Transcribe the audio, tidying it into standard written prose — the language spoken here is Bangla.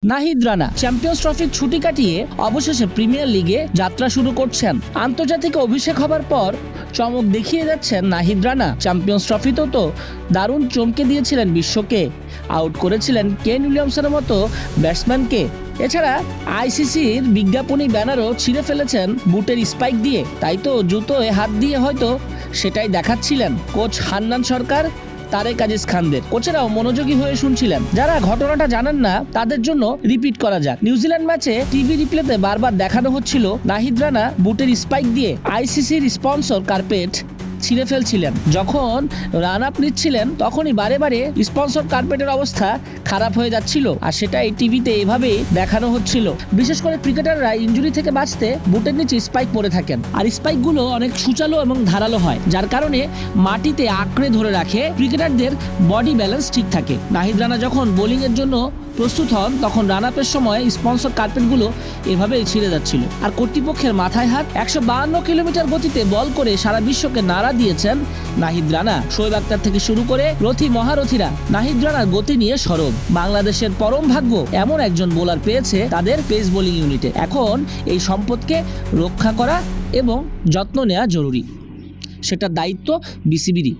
নাহিদ রানা চ্যাম্পিয়ন্স ট্রফির ছুটি কাটিয়ে অবশেষে প্রিমিয়ার লিগে যাত্রা শুরু করছেন। আন্তর্জাতিক অভিষেক হবার পর চমক দেখিয়ে যাচ্ছেন নাহিদ রানা। চ্যাম্পিয়ন্স ট্রফিতেও তো দারুণ চমকে দিয়েছিলেন বিশ্বকে, আউট করেছিলেন কেন উইলিয়ামসনের মতো ব্যাটসম্যানকে। এছাড়া আইসিসির বিজ্ঞাপনী ব্যানারও ছিঁড়ে ফেলেছেন বুটের স্পাইক দিয়ে। তাই তো জুতোয় হাত দিয়ে হয়তো সেটাই দেখাচ্ছিলেন কোচ হান্নান সরকার, তারেক আজিজ খানদের। কোচেরাও মনোযোগী হয়ে শুনছিলেন। যারা ঘটনাটা জানেন না তাদের জন্য রিপিট করা যাক। নিউজিল্যান্ড ম্যাচে টিভি রিপ্লেতে বারবার দেখানো হচ্ছিল নাহিদ রানা বুটের স্পাইক দিয়ে আইসিসির স্পন্সর কার্পেট ছিঁড়ে ফেলছিলেন। যখন রান আপ নিচ্ছিলেন তখনই বারে বারে স্পন্সর কার্পেটের অবস্থা খারাপ হয়ে যাচ্ছিল, আর সেটাই টিভিতে এভাবে দেখানো হচ্ছিল। বিশেষ করে ক্রিকেটাররা ইনজুরি থেকে বাঁচতে বুটের নিচে স্পাইক পরে থাকেন, আর স্পাইকগুলো অনেক সূচালো এবং ধারালো হয়, যার কারণে মাটিতে আঁকড়ে ধরে রাখে, ক্রিকেটারদের বডি ব্যালেন্স ঠিক থাকে। নাহিদ রানা যখন বোলিংয়ের জন্য প্রস্তুত হন তখন রান আপের সময় স্পন্সর কার্পেটগুলো এভাবেই ছিঁড়ে যাচ্ছিল। আর কর্তৃপক্ষের মাথায় হাত। 152 কিলোমিটার গতিতে বল করে সারা বিশ্বকে নাড়া দিয়েছেন নাহিদ রানা। শোয়েব আক্তার থেকে শুরু করে রথী মহারথীরা নাহিদ রানার গতি নিয়ে সরব। বাংলাদেশের পরম ভাগ্য এমন একজন বোলার পেয়েছে তাদের পেস বোলিং ইউনিটে। এখন এই সম্পদকে রক্ষা করা এবং যত্ন নেওয়া জরুরি, সেটার দায়িত্ব বিসিবিরই।